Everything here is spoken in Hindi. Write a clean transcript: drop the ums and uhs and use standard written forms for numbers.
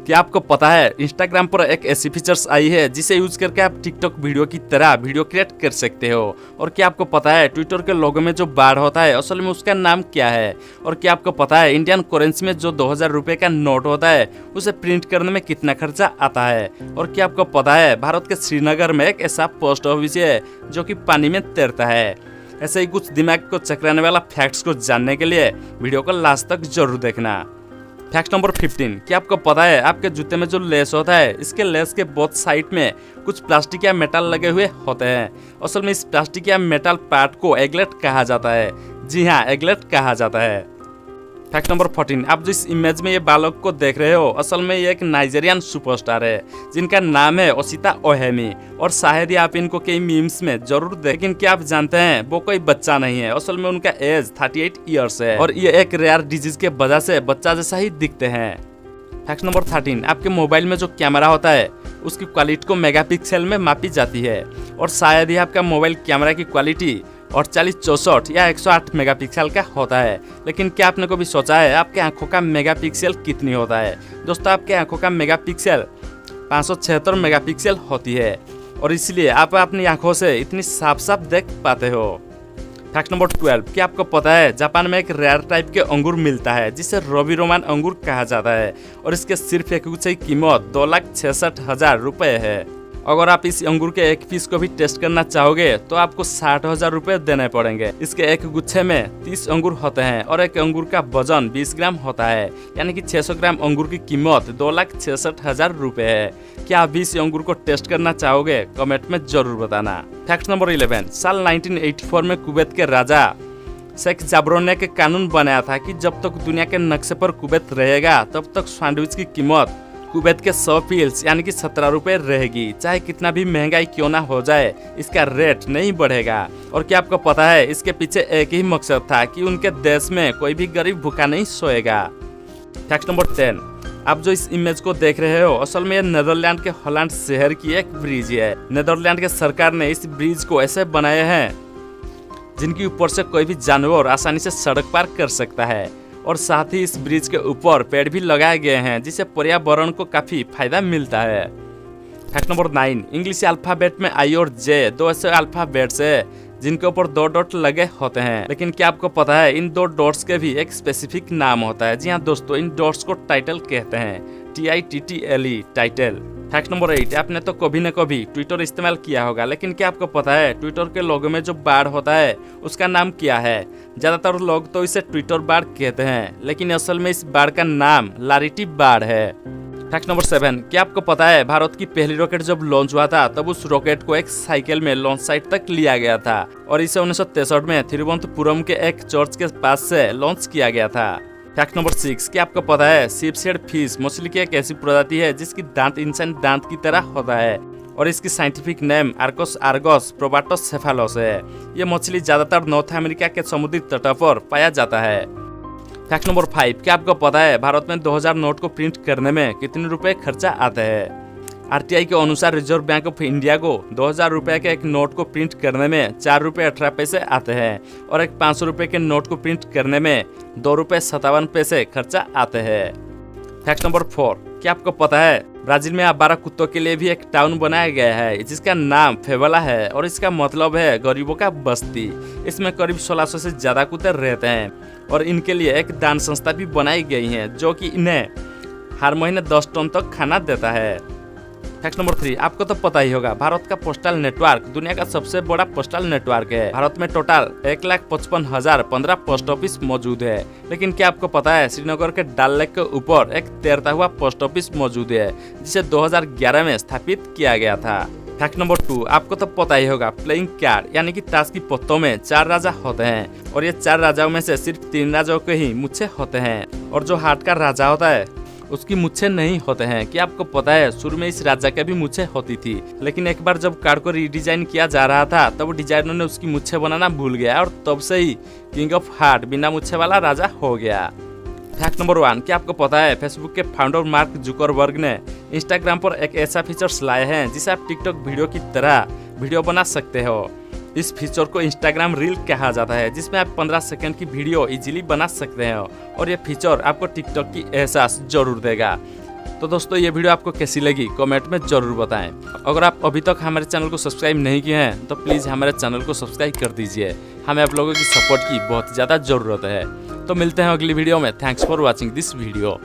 क्या आपको पता है इंस्टाग्राम पर एक ऐसी फीचर्स आई है जिसे यूज करके आप टिकटॉक वीडियो की तरह वीडियो क्रिएट कर सकते हो। और क्या आपको पता है ट्विटर के लोगो में जो बार होता है असल में उसका नाम क्या है। और क्या आपको पता है इंडियन करेंसी में जो 2000 रुपए का नोट होता है उसे प्रिंट करने में कितना खर्चा आता है। और क्या आपको पता है भारत के श्रीनगर में एक ऐसा पोस्ट ऑफिस है जो कि पानी में तैरता है। ऐसे ही कुछ दिमाग को चकराने वाला फैक्ट्स को जानने के लिए वीडियो को लास्ट तक जरूर देखना। फैक्ट नंबर 15, क्या आपको पता है आपके जूते में जो लेस होता है इसके लेस के बोथ साइड में कुछ प्लास्टिक या मेटल लगे हुए होते हैं। असल में इस प्लास्टिक या मेटल पार्ट को एगलेट कहा जाता है। जी हाँ, एगलेट कहा जाता है। फैक्ट नंबर 14, आप जिस इमेज में ये बालक को देख रहे हो असल में ये एक नाइजीरियन सुपरस्टार है जिनका नाम है ओसिता ओहेमी। और शायद ही आप इनको कई मीम्स में जरूर देखें, लेकिन क्या आप जानते हैं वो कोई बच्चा नहीं है। असल में उनका एज 38 ईयर्स है और ये एक रेयर डिजीज के वजह से बच्चा जैसा ही दिखते हैं। फैक्ट नंबर 13, आपके मोबाइल में जो कैमरा होता है उसकी क्वालिटी को मेगापिक्सल में मापी जाती है। और शायद ही आपका मोबाइल कैमरा की क्वालिटी 48, 64 या 108 मेगापिक्सल का होता है। लेकिन क्या आपने कभी सोचा है आपके आंखों का मेगापिक्सल कितनी होता है? दोस्तों, आपके आंखों का मेगापिक्सल 576 मेगापिक्सल होती है और इसलिए आप अपनी आंखों से इतनी साफ साफ देख पाते हो। फैक्ट नंबर 12, क्या आपको पता है जापान में एक रेयर टाइप के अंगूर मिलता है जिसे रवि रोमान अंगूर कहा जाता है और इसके सिर्फ एक गुच्छे की कीमत 2,66,000 रुपये है। अगर आप इस अंगूर के एक पीस को भी टेस्ट करना चाहोगे तो आपको 60,000 रुपये देने पड़ेंगे। इसके एक गुच्छे में 30 अंगूर होते हैं और एक अंगूर का वजन 20 ग्राम होता है, यानी कि 600 ग्राम अंगूर की कीमत 2,66,000 रुपये है। क्या आप इस अंगूर को टेस्ट करना चाहोगे? कमेंट में जरूर बताना। फैक्ट नंबर 11, साल 1984 में कुवैत के राजा शेख जाबरोन ने एक कानून बनाया था कि जब तक दुनिया के नक्शे पर कुवैत रहेगा तब तक सैंडविच की कीमत कुवैत के 100 पील्स यानी कि 17 रुपये रहेगी। चाहे कितना भी महंगाई क्यों ना हो जाए इसका रेट नहीं बढ़ेगा। और क्या आपको पता है इसके पीछे एक ही मकसद था कि उनके देश में कोई भी गरीब भूखा नहीं सोएगा। फैक्ट नंबर 10, आप जो इस इमेज को देख रहे हो असल में नीदरलैंड के हॉलैंड शहर की एक ब्रिज है। नीदरलैंड के सरकार ने इस ब्रिज को ऐसे बनाया है जिनके ऊपर से कोई भी जानवर आसानी से सड़क पार कर सकता है। और साथ ही इस ब्रिज के ऊपर पेड़ भी लगाए गए हैं जिससे पर्यावरण को काफी फायदा मिलता है। फैक्ट नंबर 9, इंग्लिश अल्फाबेट में आई और जे 2 ऐसे अल्फाबेट्स है जिनके ऊपर 2 डॉट लगे होते हैं। लेकिन क्या आपको पता है इन 2 डॉट्स के भी एक स्पेसिफिक नाम होता है? जी हाँ दोस्तों, इन डॉट्स को टाइटल कहते हैं। TITTLE, title. फैक्ट नंबर 8, आपने तो कभी न कभी ट्विटर इस्तेमाल किया होगा, लेकिन क्या आपको पता है ट्विटर के लोगो में जो बार होता है उसका नाम क्या है? ज्यादातर लोग तो इसे ट्विटर बार कहते हैं, लेकिन असल में इस बार का नाम लारिटी बार है। फैक्ट नंबर 7, क्या आपको पता है भारत की पहली रॉकेट जब लॉन्च हुआ था तब उस रॉकेट को एक साइकिल में लॉन्च साइट तक लिया गया था और इसे 1963 में तिरुवनंतपुरम के एक चर्च के पास से लॉन्च किया गया था। फैक्ट नंबर 6, क्या आपको पता है सीपसेड फिश मछली की एक ऐसी प्रजाति है जिसकी दांत इंसान दांत की तरह होता है और इसकी साइंटिफिक नेम आर्कोस आर्गोस प्रोबाटोस सेफालोस है। ये मछली ज्यादातर नॉर्थ अमेरिका के समुद्री तट पर पाया जाता है। फैक्ट नंबर 5, क्या आपको पता है भारत में 2000 नोट को प्रिंट करने में कितने रुपए खर्चा आते हैं? RTI के अनुसार रिजर्व बैंक ऑफ इंडिया को 2000 रुपए के एक नोट को प्रिंट करने में 4 रुपये 18 पैसे आते हैं और एक 500 रुपए के नोट को प्रिंट करने में 2 रुपये 57 पैसे खर्चा आते हैं। फैक्ट नंबर 4, क्या आपको पता है ब्राजील में आवारा कुत्तों के लिए भी एक टाउन बनाया गया है जिसका नाम फेवला है और इसका मतलब है गरीबों का बस्ती। इसमें करीब 1600 से ज्यादा कुत्ते रहते हैं और इनके लिए एक दान संस्था भी बनाई गई है जो कि इन्हें हर महीने 10 टन तक खाना देता है। फैक्ट नंबर 3, आपको तो पता ही होगा भारत का पोस्टल नेटवर्क दुनिया का सबसे बड़ा पोस्टल नेटवर्क है। भारत में टोटल 1,55,015 पोस्ट ऑफिस मौजूद है। लेकिन क्या आपको पता है श्रीनगर के डल लेक के ऊपर एक तैरता हुआ पोस्ट ऑफिस मौजूद है जिसे 2011 में स्थापित किया गया था। फैक्ट नंबर 2, आपको तो पता ही होगा प्लेइंग कार्ड यानी कि ताश की पत्तों में 4 राजा होते हैं और ये 4 राजाओं में से सिर्फ 3 राजाओं के ही मुच्छे होते हैं और जो हार्ट का राजा होता है उसकी मुच्छे नहीं होते हैं। क्या आपको पता है शुरू में इस राजा के भी मुच्छे होती थी, लेकिन एक बार जब कार्ड को रीडिजाइन किया जा रहा था तब डिजाइनर ने उसकी मुच्छे बनाना भूल गया और तब से ही किंग ऑफ हार्ट बिना मुच्छे वाला राजा हो गया। फैक्ट नंबर 1, क्या आपको पता है फेसबुक के फाउंडर मार्क जुकरबर्ग ने इंस्टाग्राम पर एक ऐसा फीचर्स लाए हैं जिसे आप टिकटॉक वीडियो की तरह वीडियो बना सकते हो। इस फीचर को इंस्टाग्राम रील कहा जाता है जिसमें आप 15 सेकंड की वीडियो इजीली बना सकते हो और ये फीचर आपको टिकटॉक की एहसास जरूर देगा। तो दोस्तों ये वीडियो आपको कैसी लगी कमेंट में जरूर बताएं। अगर आप अभी तक हमारे चैनल को सब्सक्राइब नहीं किए हैं तो प्लीज़ हमारे चैनल को सब्सक्राइब कर दीजिए। हमें आप लोगों की सपोर्ट की बहुत ज़्यादा ज़रूरत है। तो मिलते हैं अगली वीडियो में। Thanks for watching this video.